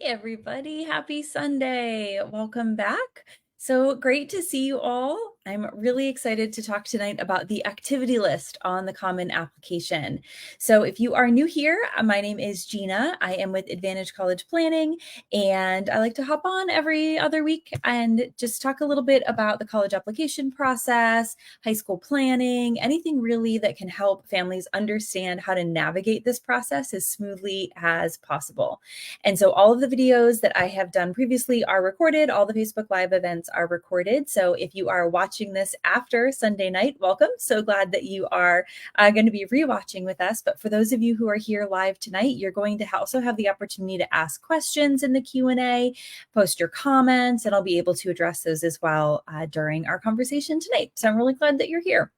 Everybody. Happy Sunday. Welcome back. So great to see you all. I'm really excited to talk tonight about the activity list on the Common Application. So if you are new here, my name is Gina. I am with Advantage College Planning, and I like to hop on every other week and just talk a little bit about the college application process, high school planning, anything really that can help families understand how to navigate this process as smoothly as possible. And so all of the videos that I have done previously are recorded. All the Facebook Live events are recorded. So if you are watching this after Sunday night, welcome. So glad that you are going to be rewatching with us. But for those of you who are here live tonight, you're going to also have the opportunity to ask questions in the Q&A, post your comments, and I'll be able to address those as well during our conversation tonight. So I'm really glad that you're here.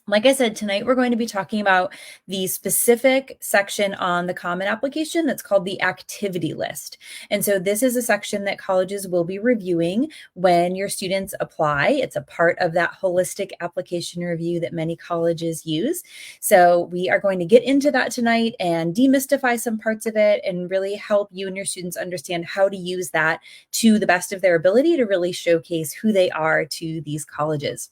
Like I said, tonight we're going to be talking about the specific section on the Common Application that's called the activity list. And so this is a section that colleges will be reviewing when your students apply. It's a part of that holistic application review that many colleges use. So we are going to get into that tonight and demystify some parts of it and really help you and your students understand how to use that to the best of their ability to really showcase who they are to these colleges.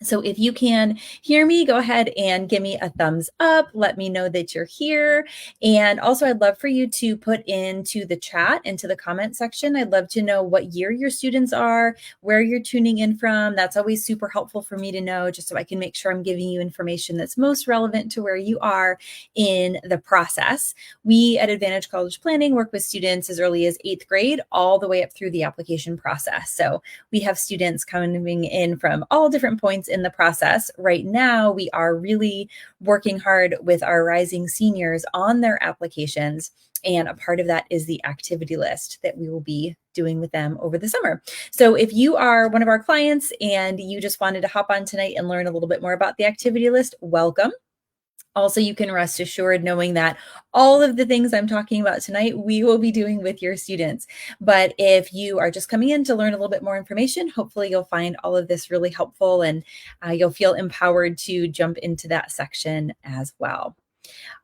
So if you can hear me, go ahead and give me a thumbs up. Let me know that you're here. And also, I'd love for you to put into the chat, into the comment section. I'd love to know what year your students are, where you're tuning in from. That's always super helpful for me to know, just so I can make sure I'm giving you information that's most relevant to where you are in the process. We at Advantage College Planning work with students as early as 8th grade, all the way up through the application process. So we have students coming in from all different points in the process. Right now, we are really working hard with our rising seniors on their applications. And a part of that is the activity list that we will be doing with them over the summer. So if you are one of our clients and you just wanted to hop on tonight and learn a little bit more about the activity list, welcome. Also, you can rest assured knowing that all of the things I'm talking about tonight, we will be doing with your students. But if you are just coming in to learn a little bit more information, hopefully you'll find all of this really helpful and you'll feel empowered to jump into that section as well.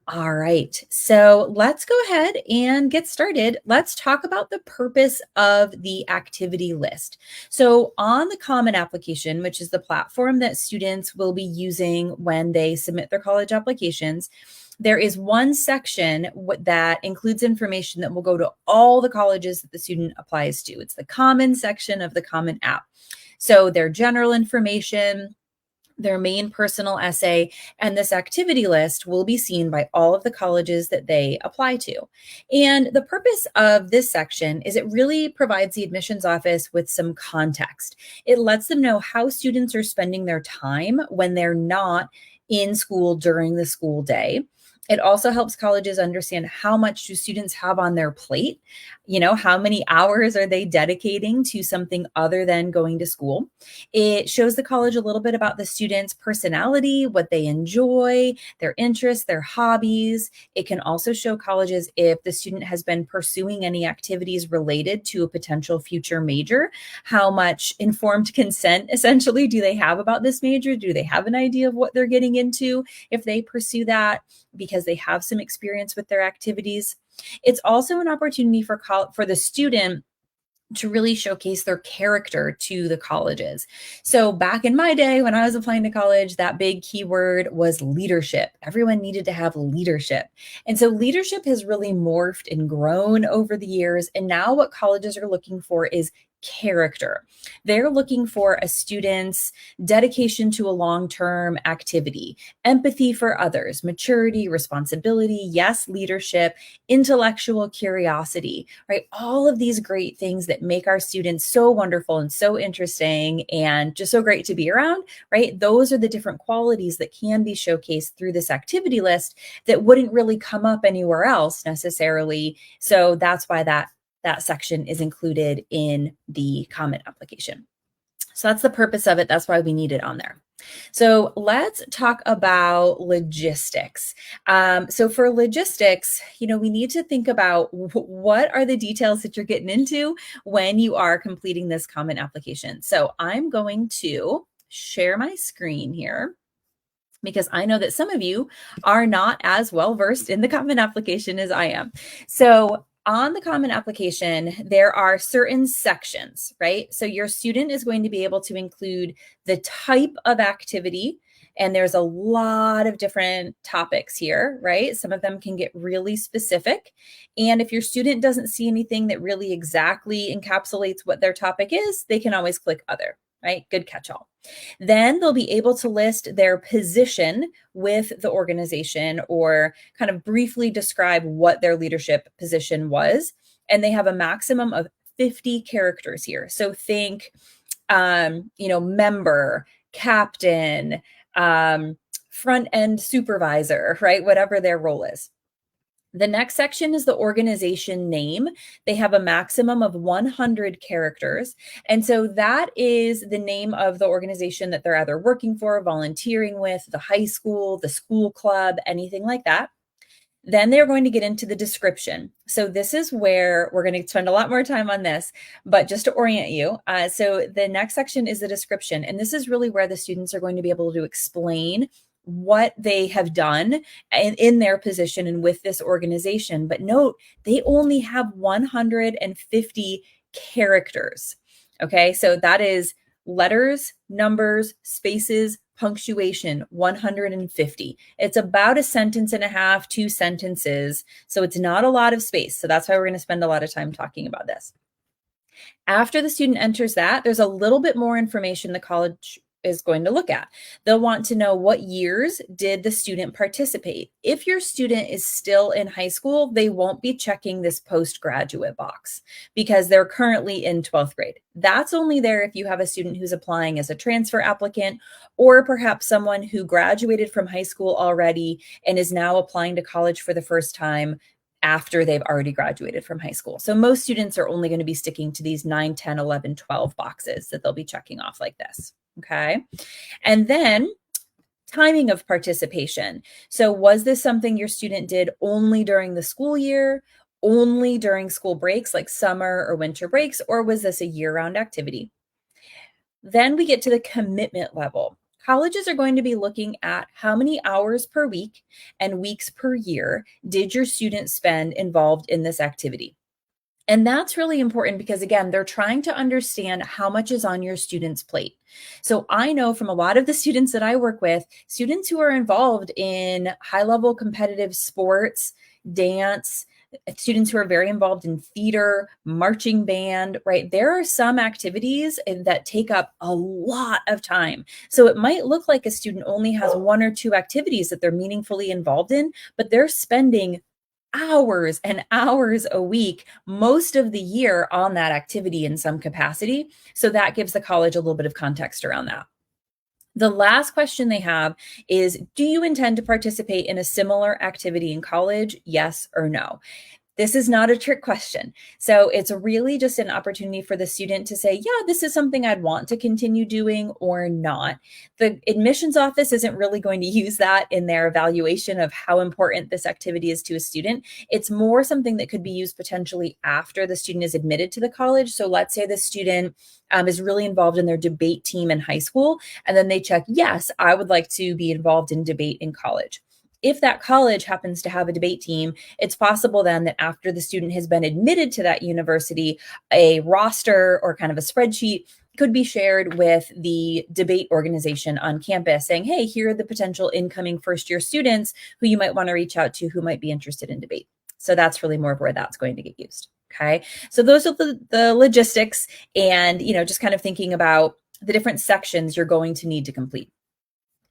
All right, so let's go ahead and get started. Let's talk about the purpose of the activity list. So on the Common Application, which is the platform that students will be using when they submit their college applications, there is one section that includes information that will go to all the colleges that the student applies to. It's the Common section of the Common App. So their general information, their main personal essay, and this activity list will be seen by all of the colleges that they apply to. And the purpose of this section is it really provides the admissions office with some context. It lets them know how students are spending their time when they're not in school during the school day. It also helps colleges understand how much do students have on their plate. You know, how many hours are they dedicating to something other than going to school? It shows the college a little bit about the student's personality, what they enjoy, their interests, their hobbies. It can also show colleges if the student has been pursuing any activities related to a potential future major. How much informed consent essentially do they have about this major? Do they have an idea of what they're getting into if they pursue that because they have some experience with their activities? It's also an opportunity for the student to really showcase their character to the colleges. So back in my day when I was applying to college, that big keyword was leadership. Everyone needed to have leadership. And so leadership has really morphed and grown over the years. And now what colleges are looking for is character. They're looking for a student's dedication to a long-term activity, empathy for others, maturity, responsibility, yes, leadership, intellectual curiosity, right? All of these great things that make our students so wonderful and so interesting and just so great to be around, right? Those are the different qualities that can be showcased through this activity list that wouldn't really come up anywhere else necessarily. So that's why that section is included in the Common Application. So that's the purpose of it. That's why we need it on there. So let's talk about logistics. So for logistics, we need to think about what are the details that you're getting into when you are completing this Common Application. So I'm going to share my screen here, because I know that some of you are not as well versed in the Common Application as I am. So on the Common Application, there are certain sections, right? So your student is going to be able to include the type of activity, and there's a lot of different topics here, right? Some of them can get really specific. And if your student doesn't see anything that really exactly encapsulates what their topic is, they can always click other, right? Good catch-all. Then they'll be able to list their position with the organization or kind of briefly describe what their leadership position was. And they have a maximum of 50 characters here. So think, member, captain, front end supervisor, right? Whatever their role is. The next section is the organization name. They have a maximum of 100 characters. And so that is the name of the organization that they're either working for, volunteering with, the high school, the school club, anything like that. Then they're going to get into the description. So this is where we're going to spend a lot more time on this, but just to orient you. So the next section is the description. And this is really where the students are going to be able to explain what they have done in their position and with this organization. But note, they only have 150 characters. Okay, so that is letters, numbers, spaces, punctuation, 150. It's about a sentence and a half, 2 sentences. So it's not a lot of space. So that's why we're going to spend a lot of time talking about this. After the student enters that, there's a little bit more information the college is going to look at. They'll want to know what years did the student participate. If your student is still in high school, they won't be checking this postgraduate box because they're currently in 12th grade. That's only there if you have a student who's applying as a transfer applicant, or perhaps someone who graduated from high school already and is now applying to college for the first time after they've already graduated from high school. So most students are only going to be sticking to these 9, 10, 11, 12 boxes that they'll be checking off like this. Okay. And then timing of participation. So was this something your student did only during the school year, only during school breaks like summer or winter breaks, or was this a year-round activity? Then we get to the commitment level. Colleges are going to be looking at how many hours per week and weeks per year did your student spend involved in this activity. And that's really important because, again, they're trying to understand how much is on your student's plate. So I know from a lot of the students that I work with, students who are involved in high-level competitive sports, dance, students who are very involved in theater, marching band, right? There are some activities that take up a lot of time. So it might look like a student only has 1 or 2 activities that they're meaningfully involved in, but they're spending hours and hours a week, most of the year on that activity in some capacity. So that gives the college a little bit of context around that. The last question they have is, do you intend to participate in a similar activity in college? Yes or no? This is not a trick question. So it's really just an opportunity for the student to say, yeah, this is something I'd want to continue doing or not. The admissions office isn't really going to use that in their evaluation of how important this activity is to a student. It's more something that could be used potentially after the student is admitted to the college. So let's say the student is really involved in their debate team in high school, and then they check, yes, I would like to be involved in debate in college. If that college happens to have a debate team, it's possible then that after the student has been admitted to that university, a roster or kind of a spreadsheet could be shared with the debate organization on campus saying, hey, here are the potential incoming first-year students who you might want to reach out to who might be interested in debate. So that's really more of where that's going to get used. Okay, so those are the logistics and, just kind of thinking about the different sections you're going to need to complete.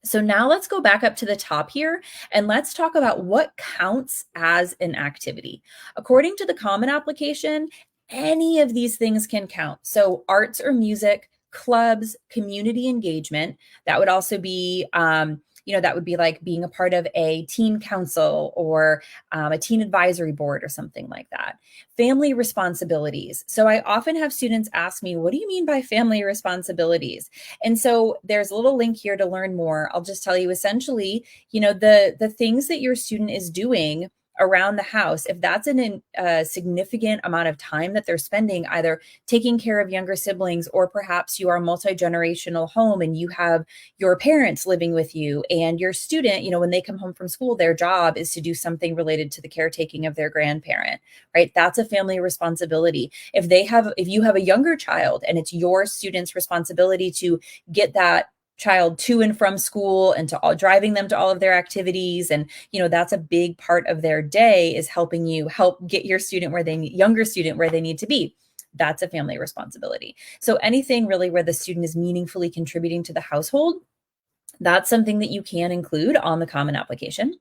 So now let's go back up to the top here and let's talk about what counts as an activity. According to the Common Application, any of these things can count. So arts or music, clubs, community engagement, that would also be, that would be like being a part of a teen council or a teen advisory board or something like that. Family responsibilities. So I often have students ask me, what do you mean by family responsibilities? And so there's a little link here to learn more. I'll just tell you essentially, the things that your student is doing around the house, if that's a significant amount of time that they're spending either taking care of younger siblings, or perhaps you are a multi-generational home and you have your parents living with you, and your student, when they come home from school, their job is to do something related to the caretaking of their grandparent, right? That's a family responsibility. If you have a younger child and it's your student's responsibility to get that child to and from school and driving them to all of their activities, and that's a big part of their day, is helping you help get your younger student where they need to be. That's a family responsibility. So anything really where the student is meaningfully contributing to the household, that's something that you can include on the Common Application.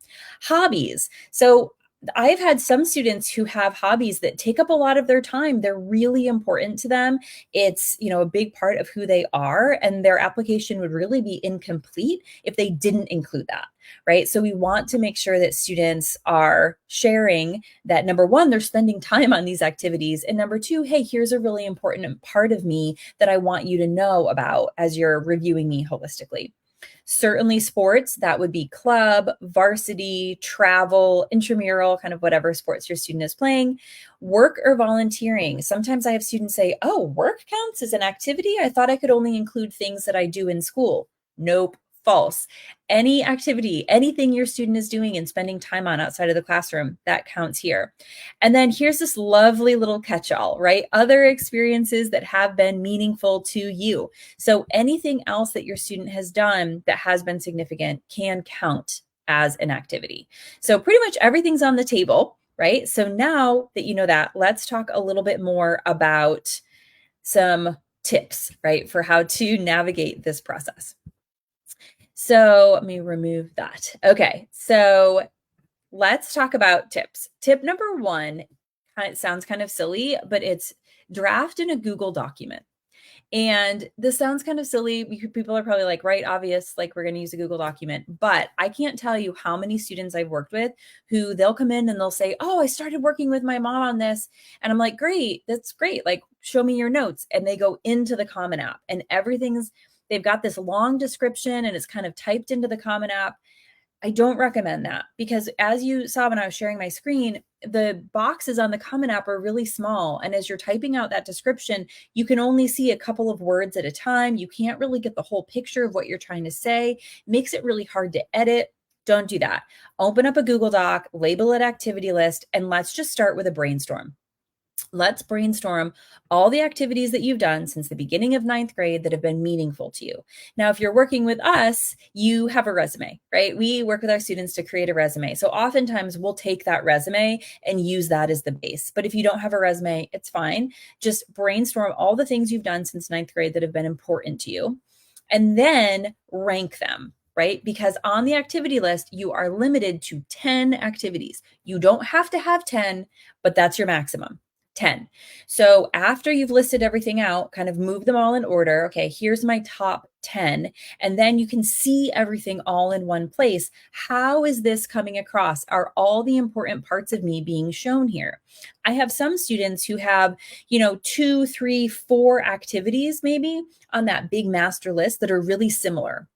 Hobbies. So I've had some students who have hobbies that take up a lot of their time. They're really important to them. It's, a big part of who they are, and their application would really be incomplete if they didn't include that, right? So we want to make sure that students are sharing that, number one, they're spending time on these activities, and number two, hey, here's a really important part of me that I want you to know about as you're reviewing me holistically. Certainly sports, that would be club, varsity, travel, intramural, kind of whatever sports your student is playing. Work or volunteering. Sometimes I have students say, oh, work counts as an activity? I thought I could only include things that I do in school. Nope. False. Any activity, anything your student is doing and spending time on outside of the classroom, that counts here. And then here's this lovely little catch-all, right? Other experiences that have been meaningful to you. So anything else that your student has done that has been significant can count as an activity. So pretty much everything's on the table, right? So now that you know that, let's talk a little bit more about some tips, right, for how to navigate this process. So let me remove that. Okay, so let's talk about tips. Tip number one, it sounds kind of silly, but it's draft in a Google document. And this sounds kind of silly. People are probably like, right, obvious, like we're going to use a Google document. But I can't tell you how many students I've worked with who they'll come in and they'll say, oh, I started working with my mom on this. And I'm like, great, that's great. Like, show me your notes. And they go into the Common App and they've got this long description and it's kind of typed into the Common App. I don't recommend that, because as you saw when I was sharing my screen, the boxes on the Common App are really small. And as you're typing out that description, you can only see a couple of words at a time. You can't really get the whole picture of what you're trying to say. It makes it really hard to edit. Don't do that. Open up a Google Doc, label it activity list, and let's just start with a brainstorm. Let's brainstorm all the activities that you've done since the beginning of ninth grade that have been meaningful to you. Now, if you're working with us, you have a resume, right? We work with our students to create a resume. So oftentimes we'll take that resume and use that as the base. But if you don't have a resume, it's fine. Just brainstorm all the things you've done since ninth grade that have been important to you, and then rank them. Right? Because on the activity list, you are limited to 10 activities. You don't have to have 10, but that's your maximum. 10. So after you've listed everything out, kind of move them all in order. Okay, here's my top 10. And then you can see everything all in one place. How is this coming across? Are all the important parts of me being shown here? I have some students who have, 2, 3, 4 activities maybe on that big master list that are really similar.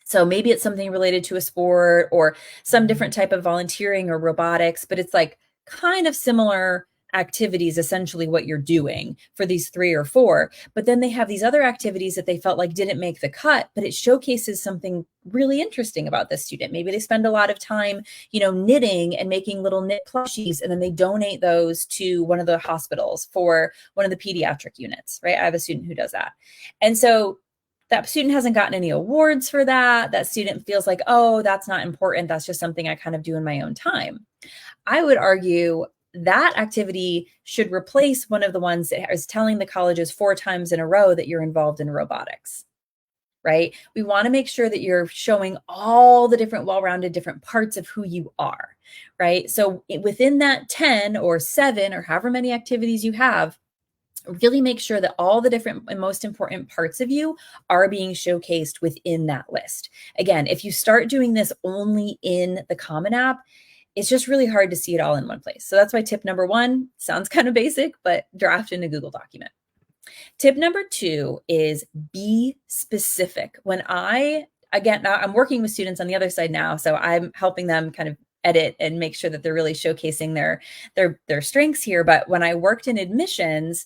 So maybe it's something related to a sport or some different type of volunteering or robotics, but it's like kind of similar activities, essentially what you're doing for these 3 or 4. But then they have these other activities that they felt like didn't make the cut, but it showcases something really interesting about this student. Maybe they spend a lot of time, knitting and making little knit plushies, and then they donate those to one of the hospitals for one of the pediatric units, right? I have a student who does that. And so that student hasn't gotten any awards for that. That student feels like, oh, that's not important. That's just something I kind of do in my own time. I would argue that activity should replace one of the ones that is telling the colleges 4 times in a row that you're involved in robotics, right? We want to make sure that you're showing all the different well-rounded different parts of who you are, right? So within that 10 or 7 or however many activities you have, really make sure that all the different and most important parts of you are being showcased within that list. Again, if you start doing this only in the Common App, it's just really hard to see it all in one place. So that's why tip number 1 sounds kind of basic, but draft in a Google document. Tip number 2 is be specific. Now I'm working with students on the other side now, so I'm helping them kind of edit and make sure that they're really showcasing their strengths here. But when I worked in admissions,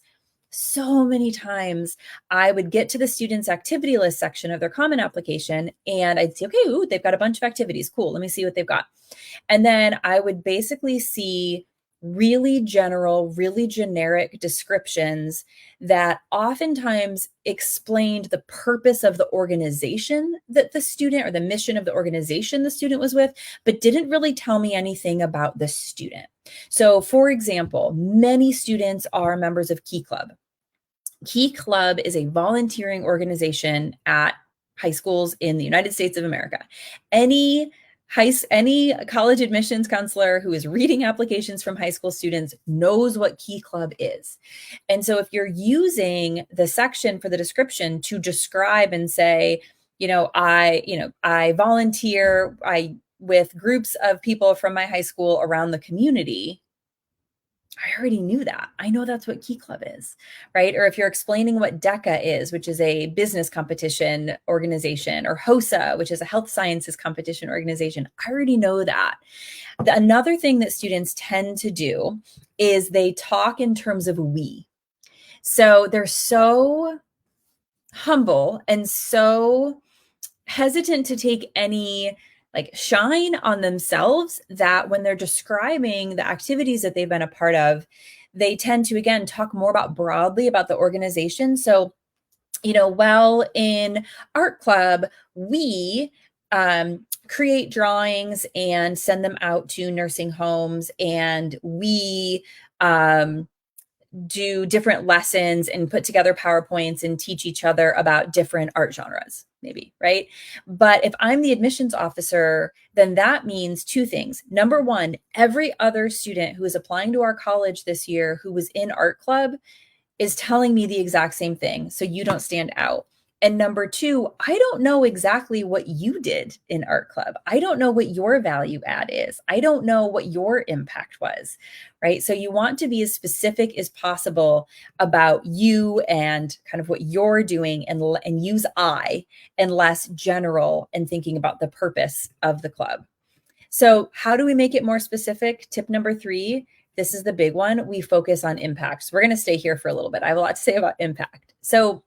so many times I would get to the students' activity list section of their common application and I'd see, okay, ooh, they've got a bunch of activities. Cool. Let me see what they've got. And then I would basically see really general, really generic descriptions that oftentimes explained the purpose of the organization that the student, or the mission of the organization the student was with, but didn't really tell me anything about the student. So, for example, many students are members of Key Club. Key Club is a volunteering organization at high schools in the United States of America. Any college admissions counselor who is reading applications from high school students knows what Key Club is. And so if you're using the section for the description to describe and say, I volunteer with groups of people from my high school around the community, I already knew that. I know that's what Key Club is, right? Or if you're explaining what DECA is, which is a business competition organization, or HOSA, which is a health sciences competition organization, I already know that. Another thing that students tend to do is they talk in terms of we. So they're so humble and so hesitant to take any shine on themselves that when they're describing the activities that they've been a part of, they tend to, again, talk more broadly about the organization. So, in art club, we create drawings and send them out to nursing homes, and we do different lessons and put together PowerPoints and teach each other about different art genres, maybe, right? But if I'm the admissions officer, then that means two things. Number one, every other student who is applying to our college this year who was in art club is telling me the exact same thing, so you don't stand out. And number two, I don't know exactly what you did in art club. I don't know what your value add is. I don't know what your impact was, right? So you want to be as specific as possible about you and kind of what you're doing, and use I, and less general and thinking about the purpose of the club. So how do we make it more specific? Tip number 3, this is the big one. We focus on impact. So we're going to stay here for a little bit. I have a lot to say about impact. So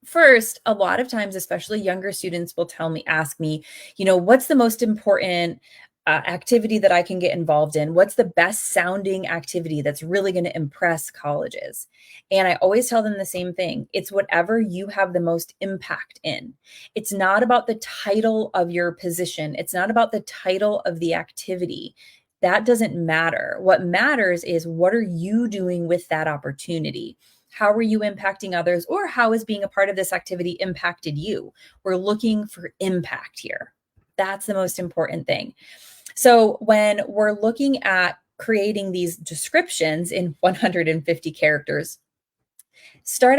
first, a lot of times, especially younger students will ask me, what's the most important activity that I can get involved in? What's the best sounding activity that's really going to impress colleges? And I always tell them the same thing. It's whatever you have the most impact in. It's not about the title of your position. It's not about the title of the activity. That doesn't matter. What matters is, what are you doing with that opportunity? How are you impacting others, or how has being a part of this activity impacted you? We're looking for impact here. That's the most important thing. So when we're looking at creating these descriptions in 150 characters, start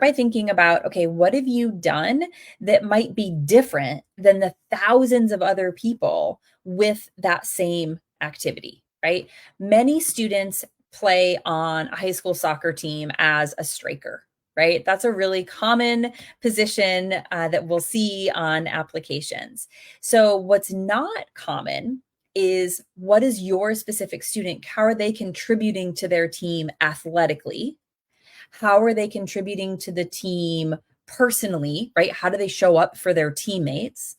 by thinking about, okay, what have you done that might be different than the thousands of other people with that same activity, right? Many students play on a high school soccer team as a striker, right? That's a really common position that we'll see on applications. So what's not common is, what is your specific student? How are they contributing to their team athletically? How are they contributing to the team personally, right? How do they show up for their teammates?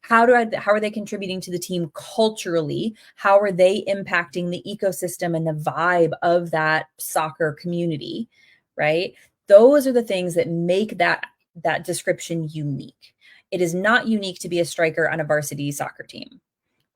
How are they contributing to the team culturally? How are they impacting the ecosystem and the vibe of that soccer community, right? Those are the things that make that description unique. It is not unique to be a striker on a varsity soccer team,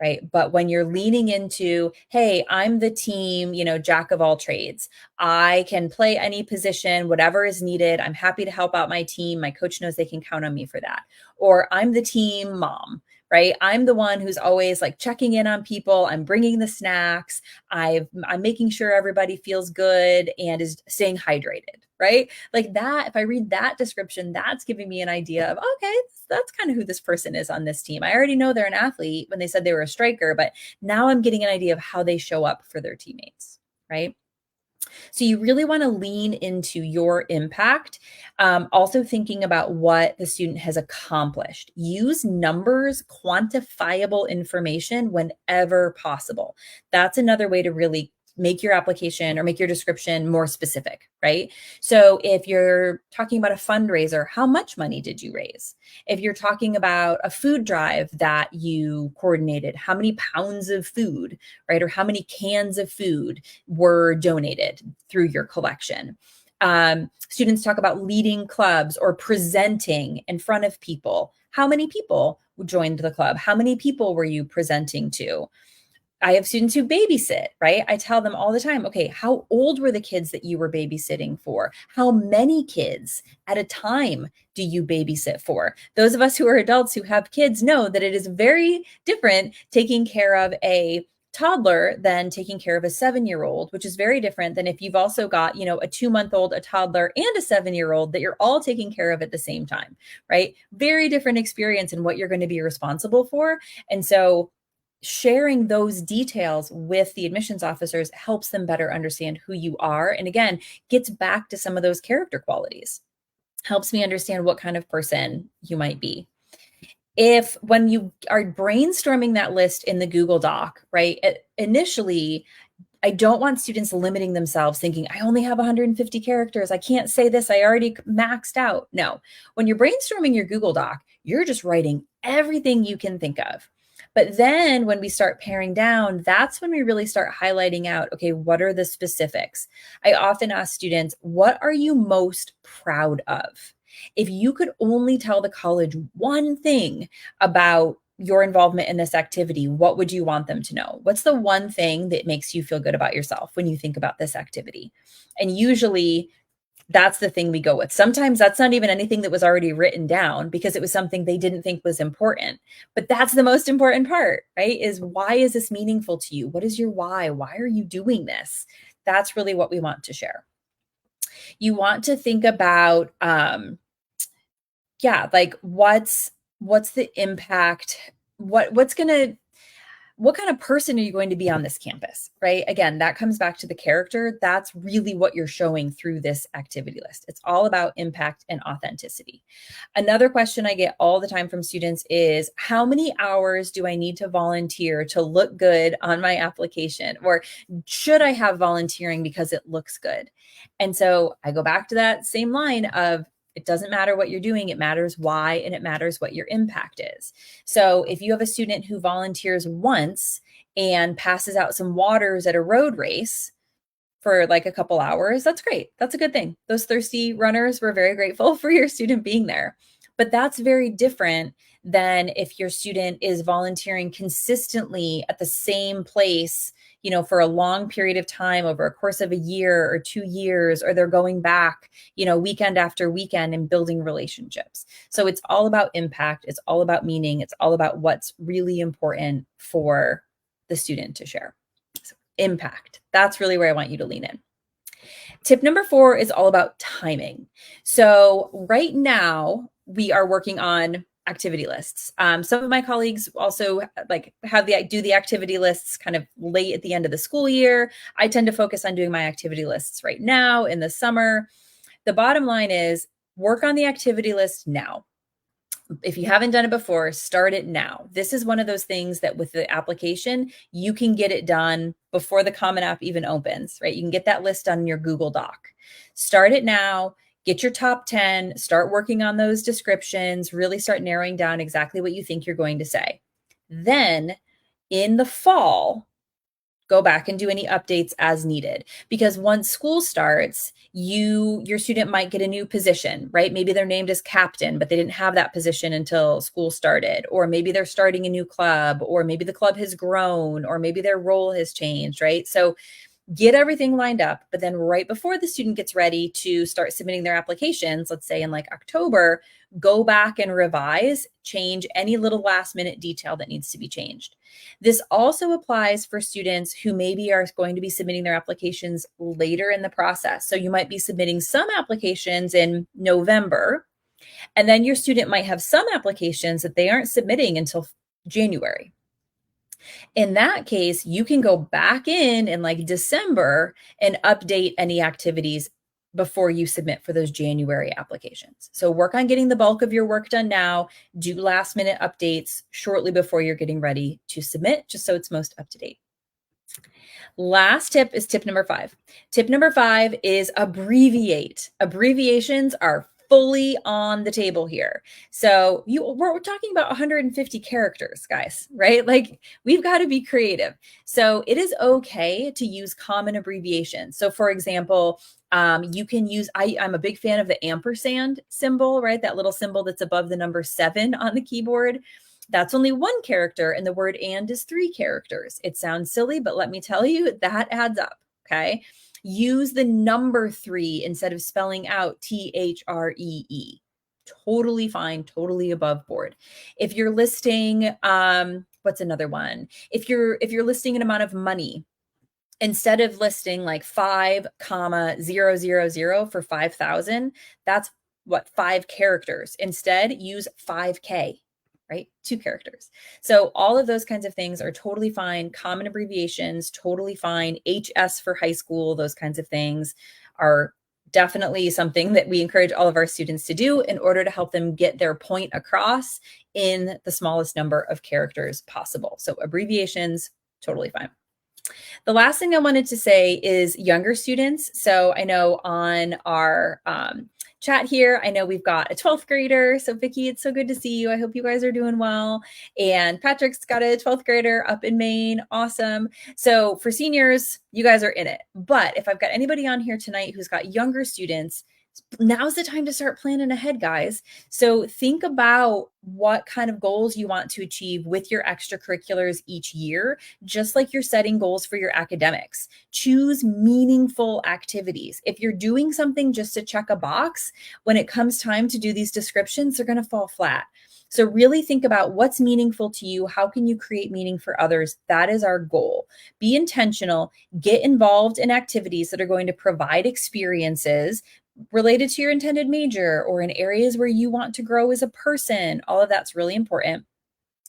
right? But when you're leaning into, hey, I'm the team, jack of all trades. I can play any position, whatever is needed. I'm happy to help out my team. My coach knows they can count on me for that. Or I'm the team mom, right? I'm the one who's always checking in on people. I'm bringing the snacks. I'm making sure everybody feels good and is staying hydrated, right? Like that, if I read that description, that's giving me an idea of, okay, that's kind of who this person is on this team. I already know they're an athlete when they said they were a striker, but now I'm getting an idea of how they show up for their teammates, right? So you really want to lean into your impact. Also thinking about what the student has accomplished. Use numbers, quantifiable information whenever possible. That's another way to really make your application or make your description more specific, right? So if you're talking about a fundraiser, how much money did you raise? If you're talking about a food drive that you coordinated, how many pounds of food, right? Or how many cans of food were donated through your collection. Students talk about leading clubs or presenting in front of people. How many people joined the club? How many people were you presenting to? I have students who babysit, right? I tell them all the time, okay, how old were the kids that you were babysitting for? How many kids at a time do you babysit for? Those of us who are adults who have kids know that it is very different taking care of a toddler than taking care of a 7-year-old, which is very different than if you've also got, a 2-month-old, a toddler, and a 7-year-old that you're all taking care of at the same time, right? Very different experience in what you're going to be responsible for. And so sharing those details with the admissions officers helps them better understand who you are. And again, gets back to some of those character qualities, helps me understand what kind of person you might be. If when you are brainstorming that list in the Google Doc, right, initially, I don't want students limiting themselves thinking, I only have 150 characters. I can't say this. I already maxed out. No, when you're brainstorming your Google Doc, you're just writing everything you can think of. But then when we start paring down, that's when we really start highlighting out, okay, what are the specifics? I often ask students, what are you most proud of? If you could only tell the college one thing about your involvement in this activity, what would you want them to know? What's the one thing that makes you feel good about yourself when you think about this activity? And usually that's the thing we go with. Sometimes that's not even anything that was already written down because it was something they didn't think was important. But that's the most important part, right? Is why is this meaningful to you? What is your why? Why are you doing this? That's really what we want to share. You want to think about, like what's the impact? What kind of person are you going to be on this campus, right? Again, that comes back to the character. That's really what you're showing through this activity list. It's all about impact and authenticity. Another question I get all the time from students is, how many hours do I need to volunteer to look good on my application? Or should I have volunteering because it looks good? And so I go back to that same line of, it doesn't matter what you're doing. It matters why, and it matters what your impact is. So if you have a student who volunteers once and passes out some waters at a road race for like a couple hours, that's great. That's a good thing. Those thirsty runners were very grateful for your student being there. But that's very different than if your student is volunteering consistently at the same place, for a long period of time over a course of a year or 2 years, or they're going back, weekend after weekend and building relationships. So it's all about impact. It's all about meaning. It's all about what's really important for the student to share. So impact. That's really where I want you to lean in. Tip number 4 is all about timing. So right now we are working on activity lists. Some of my colleagues also do the activity lists kind of late at the end of the school year. I tend to focus on doing my activity lists right now in the summer. The bottom line is work on the activity list now. If you haven't done it before, start it now. This is one of those things that with the application, you can get it done before the Common App even opens, right? You can get that list on your Google Doc. Start it now. Get your top 10, start working on those descriptions, really start narrowing down exactly what you think you're going to say. Then in the fall, go back and do any updates as needed. Because once school starts, your student might get a new position, right? Maybe they're named as captain, but they didn't have that position until school started. Or maybe they're starting a new club, or maybe the club has grown, or maybe their role has changed, right? So get everything lined up, but then right before the student gets ready to start submitting their applications, let's say in like October, go back and revise, change any little last minute detail that needs to be changed. This also applies for students who maybe are going to be submitting their applications later in the process. So you might be submitting some applications in November, and then your student might have some applications that they aren't submitting until January. In that case, you can go back in like December and update any activities before you submit for those January applications. So work on getting the bulk of your work done now, do last minute updates shortly before you're getting ready to submit, just so it's most up to date. Last tip is tip number 5. Tip number 5 is abbreviate. Abbreviations are fully on the table here. So we're talking about 150 characters, guys, right? Like we've got to be creative. So it is okay to use common abbreviations. So for example, you can use, I'm a big fan of the ampersand symbol, right? That little symbol that's above the number 7 on the keyboard. That's only one character, and the word and is 3 characters. It sounds silly, but let me tell you, that adds up. Okay. Use the number 3 instead of spelling out THREE. Totally fine, totally above board. If you're listing, what's another one? If you're listing an amount of money, instead of listing like 5,000 for 5,000, that's what, 5 characters. Instead, use 5K, right? 2 characters. So all of those kinds of things are totally fine. Common abbreviations, totally fine. HS for high school, those kinds of things are definitely something that we encourage all of our students to do in order to help them get their point across in the smallest number of characters possible. So abbreviations, totally fine. The last thing I wanted to say is younger students. So I know on our chat here, I know we've got a 12th grader. So Vicki, it's so good to see you. I hope you guys are doing well. And Patrick's got a 12th grader up in Maine. Awesome. So for seniors, you guys are in it. But if I've got anybody on here tonight who's got younger students, now's the time to start planning ahead, guys. So think about what kind of goals you want to achieve with your extracurriculars each year, just like you're setting goals for your academics. Choose meaningful activities. If you're doing something just to check a box, when it comes time to do these descriptions, they're going to fall flat. So really think about what's meaningful to you. How can you create meaning for others? That is our goal. Be intentional, get involved in activities that are going to provide experiences related to your intended major or in areas where you want to grow as a person. All of that's really important.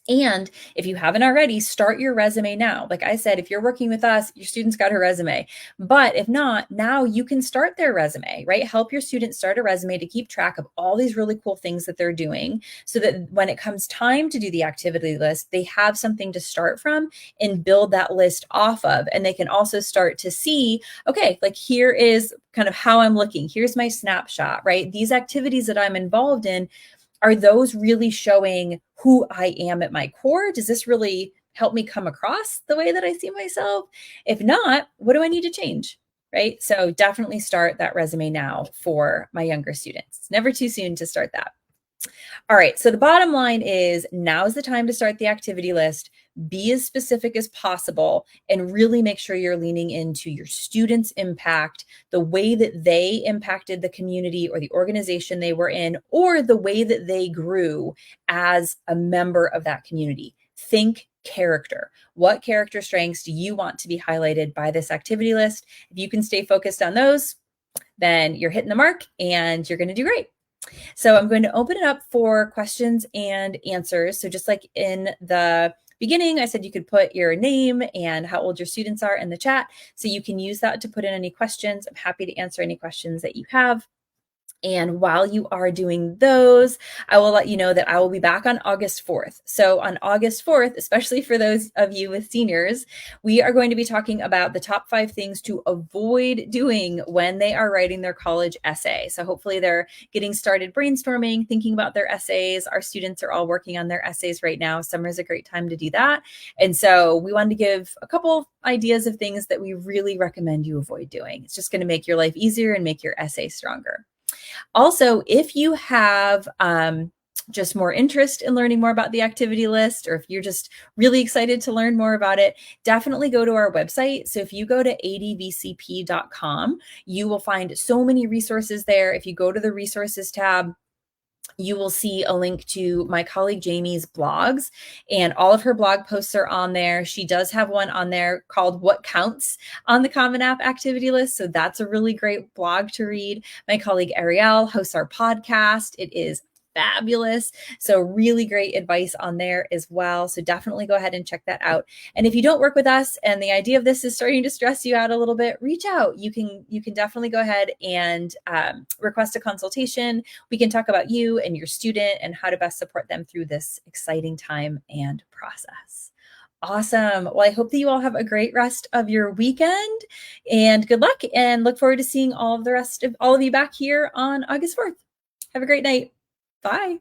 And if you haven't already, start your resume now. Like I said, if you're working with us, your student's got a resume. But if not, now you can start their resume, right? Help your students start a resume to keep track of all these really cool things that they're doing so that when it comes time to do the activity list, they have something to start from and build that list off of. And they can also start to see, okay, like here is kind of how I'm looking. Here's my snapshot, right? These activities that I'm involved in, are those really showing who I am at my core? Does this really help me come across the way that I see myself? If not, what do I need to change? Right? So definitely start that resume now for my younger students. It's never too soon to start that. All right. So the bottom line is now is the time to start the activity list. Be as specific as possible and really make sure you're leaning into your students' impact, the way that they impacted the community or the organization they were in, or the way that they grew as a member of that community. Think character. What character strengths do you want to be highlighted by this activity list? If you can stay focused on those, then you're hitting the mark and you're going to do great. So I'm going to open it up for questions and answers. So just like in the beginning, I said you could put your name and how old your students are in the chat. So you can use that to put in any questions. I'm happy to answer any questions that you have. And while you are doing those, I will let you know that I will be back on August 4th. So on August 4th, especially for those of you with seniors, we are going to be talking about the top 5 things to avoid doing when they are writing their college essay. So hopefully they're getting started brainstorming, thinking about their essays. Our students are all working on their essays right now. Summer is a great time to do that. And so we wanted to give a couple ideas of things that we really recommend you avoid doing. It's just going to make your life easier and make your essay stronger. Also, if you have just more interest in learning more about the activity list, or if you're just really excited to learn more about it, definitely go to our website. So if you go to advcp.com, you will find so many resources there. If you go to the resources tab, you will see a link to my colleague Jamie's blogs, and all of her blog posts are on there. She does have one on there called What Counts on the Common App activity list. So that's a really great blog to read. My colleague Ariel hosts our podcast. It is fabulous. So really great advice on there as well. So definitely go ahead and check that out. And if you don't work with us and the idea of this is starting to stress you out a little bit, reach out. You can definitely go ahead and request a consultation. We can talk about you and your student and how to best support them through this exciting time and process. Awesome. Well, I hope that you all have a great rest of your weekend and good luck, and look forward to seeing all of you back here on August 4th. Have a great night. Bye.